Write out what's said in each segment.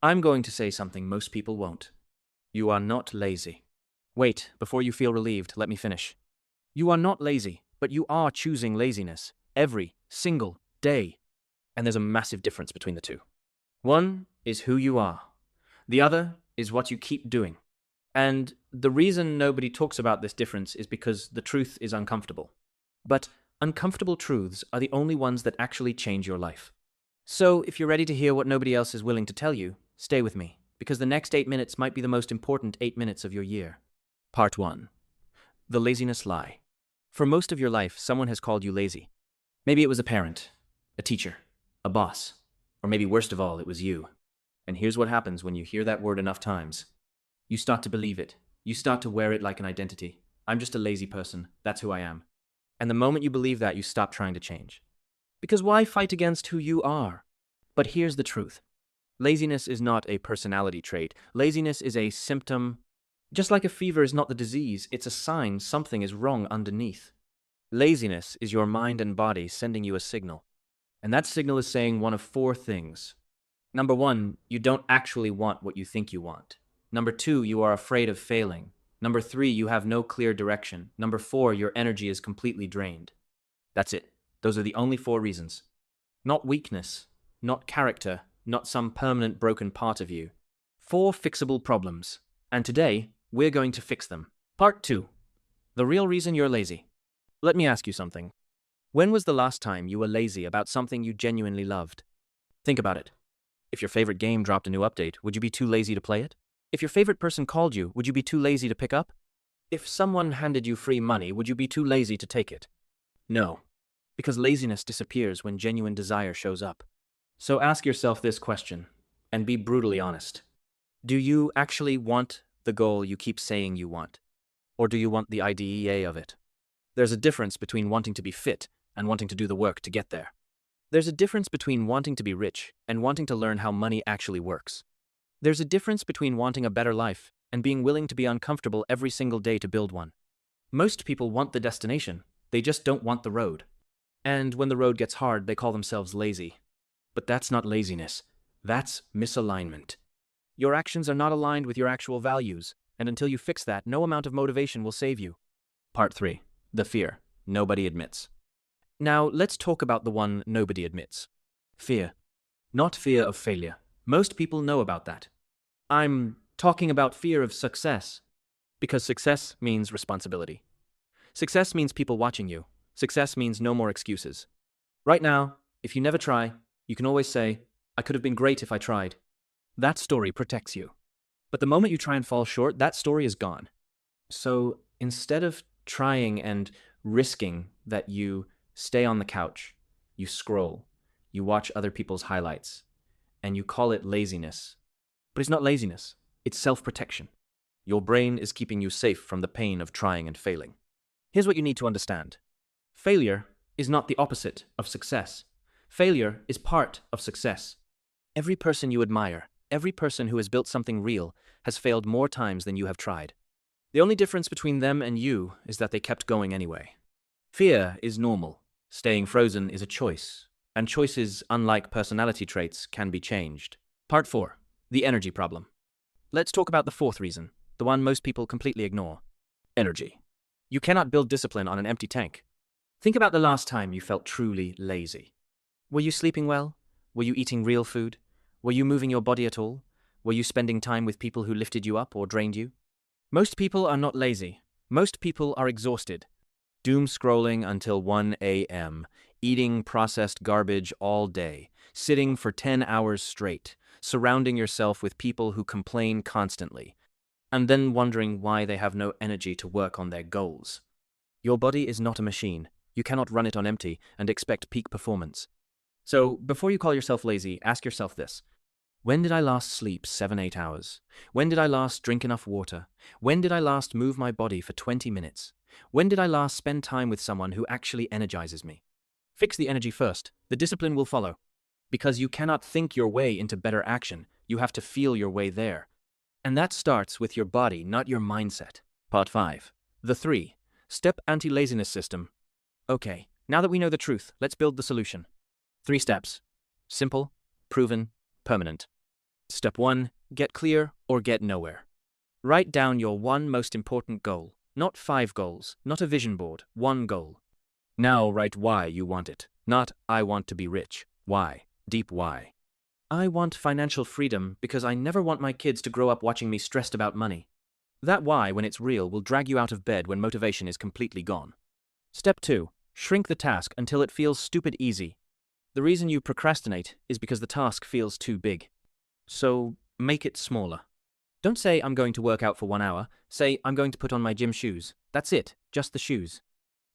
I'm going to say something most people won't. You are not lazy. Wait, before you feel relieved, let me finish. You are not lazy, but you are choosing laziness every single day. And there's a massive difference between the two. One is who you are. The other is what you keep doing. And the reason nobody talks about this difference is because the truth is uncomfortable. But uncomfortable truths are the only ones that actually change your life. So if you're ready to hear what nobody else is willing to tell you, stay with me, because the next 8 minutes might be the most important 8 minutes of your year. Part 1. The laziness lie. For most of your life, someone has called you lazy. Maybe it was a parent, a teacher, a boss, or maybe worst of all, it was you. And here's what happens when you hear that word enough times. You start to believe it. You start to wear it like an identity. I'm just a lazy person. That's who I am. And the moment you believe that, you stop trying to change. Because why fight against who you are? But here's the truth. Laziness is not a personality trait. Laziness is a symptom. Just like a fever is not the disease, it's a sign something is wrong underneath. Laziness is your mind and body sending you a signal. And that signal is saying one of 4 things. Number 1, you don't actually want what you think you want. Number 2, you are afraid of failing. Number 3, you have no clear direction. Number 4, your energy is completely drained. That's it. Those are the only 4 reasons. Not weakness, not character, not some permanent broken part of you. 4 fixable problems. And today, we're going to fix them. Part 2. The real reason you're lazy. Let me ask you something. When was the last time you were lazy about something you genuinely loved? Think about it. If your favorite game dropped a new update, would you be too lazy to play it? If your favorite person called you, would you be too lazy to pick up? If someone handed you free money, would you be too lazy to take it? No, because laziness disappears when genuine desire shows up. So ask yourself this question, and be brutally honest. Do you actually want the goal you keep saying you want? Or do you want the IDEA of it? There's a difference between wanting to be fit and wanting to do the work to get there. There's a difference between wanting to be rich and wanting to learn how money actually works. There's a difference between wanting a better life and being willing to be uncomfortable every single day to build one. Most people want the destination, they just don't want the road. And when the road gets hard, they call themselves lazy. But that's not laziness. That's misalignment. Your actions are not aligned with your actual values, and until you fix that, no amount of motivation will save you. Part 3. The fear nobody admits. Now, let's talk about the one nobody admits. Fear. Not fear of failure. Most people know about that. I'm talking about fear of success. Because success means responsibility. Success means people watching you. Success means no more excuses. Right now, if you never try, you can always say, I could have been great if I tried. That story protects you. But the moment you try and fall short, that story is gone. So instead of trying and risking that you stay on the couch, you scroll, you watch other people's highlights, and you call it laziness. But it's not laziness, it's self-protection. Your brain is keeping you safe from the pain of trying and failing. Here's what you need to understand. Failure is not the opposite of success. Failure is part of success. Every person you admire, every person who has built something real, has failed more times than you have tried. The only difference between them and you is that they kept going anyway. Fear is normal. Staying frozen is a choice. And choices, unlike personality traits, can be changed. Part 4. The energy problem. Let's talk about the 4th reason, the one most people completely ignore. Energy. You cannot build discipline on an empty tank. Think about the last time you felt truly lazy. Were you sleeping well? Were you eating real food? Were you moving your body at all? Were you spending time with people who lifted you up or drained you? Most people are not lazy. Most people are exhausted. Doom scrolling until 1 a.m., eating processed garbage all day, sitting for 10 hours straight, surrounding yourself with people who complain constantly, and then wondering why they have no energy to work on their goals. Your body is not a machine. You cannot run it on empty and expect peak performance. So, before you call yourself lazy, ask yourself this. When did I last sleep 7-8 hours? When did I last drink enough water? When did I last move my body for 20 minutes? When did I last spend time with someone who actually energizes me? Fix the energy first. The discipline will follow. Because you cannot think your way into better action. You have to feel your way there. And that starts with your body, not your mindset. Part 5. The 3-step anti-laziness system. Okay, now that we know the truth, let's build the solution. 3 steps. Simple, proven, permanent. Step 1. Get clear or get nowhere. Write down your one most important goal. Not 5 goals, not a vision board, one goal. Now write why you want it. Not, I want to be rich. Why? Deep why. I want financial freedom because I never want my kids to grow up watching me stressed about money. That why, when it's real, will drag you out of bed when motivation is completely gone. Step 2. Shrink the task until it feels stupid easy. The reason you procrastinate is because the task feels too big. So make it smaller. Don't say, I'm going to work out for 1 hour. Say, I'm going to put on my gym shoes. That's it, just the shoes.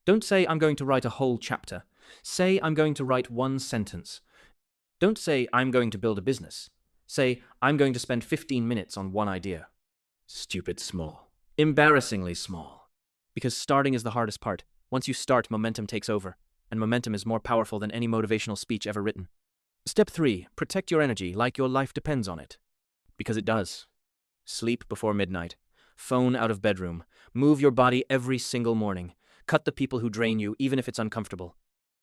Don't say, I'm going to write a whole chapter. Say, I'm going to write 1 sentence. Don't say, I'm going to build a business. Say, I'm going to spend 15 minutes on 1 idea. Stupid small. Embarrassingly small. Because starting is the hardest part. Once you start, momentum takes over. And momentum is more powerful than any motivational speech ever written. Step 3. Protect your energy like your life depends on it. Because it does. Sleep before midnight. Phone out of bedroom. Move your body every single morning. Cut the people who drain you, even if it's uncomfortable.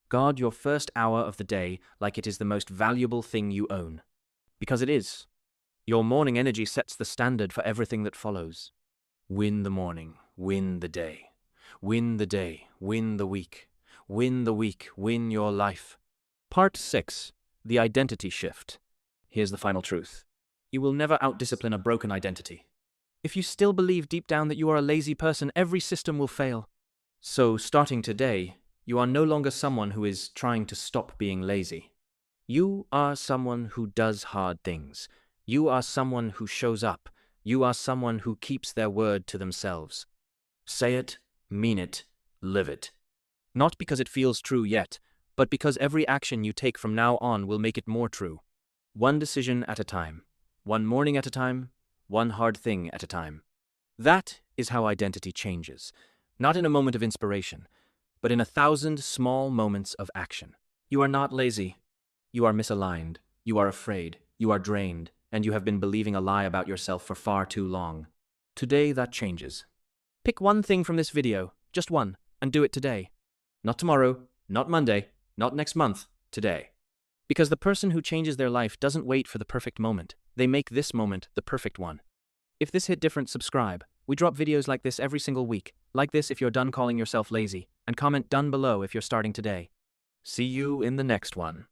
Guard your first hour of the day like it is the most valuable thing you own. Because it is. Your morning energy sets the standard for everything that follows. Win the morning. Win the day. Win the day. Win the week. Win the week. Win your life. Part 6. The identity shift. Here's the final truth. You will never outdiscipline a broken identity. If you still believe deep down that you are a lazy person, every system will fail. So, starting today, you are no longer someone who is trying to stop being lazy. You are someone who does hard things. You are someone who shows up. You are someone who keeps their word to themselves. Say it, mean it, live it. Not because it feels true yet, but because every action you take from now on will make it more true. 1 decision at a time. 1 morning at a time, 1 hard thing at a time. That is how identity changes. Not in a moment of inspiration, but in 1,000 small moments of action. You are not lazy. You are misaligned. You are afraid. You are drained. And you have been believing a lie about yourself for far too long. Today that changes. Pick 1 thing from this video, just 1, and do it today. Not tomorrow, not Monday, not next month, today. Because the person who changes their life doesn't wait for the perfect moment. They make this moment the perfect one. If this hit different, subscribe. We drop videos like this every single week. Like this if you're done calling yourself lazy. And comment done below if you're starting today. See you in the next one.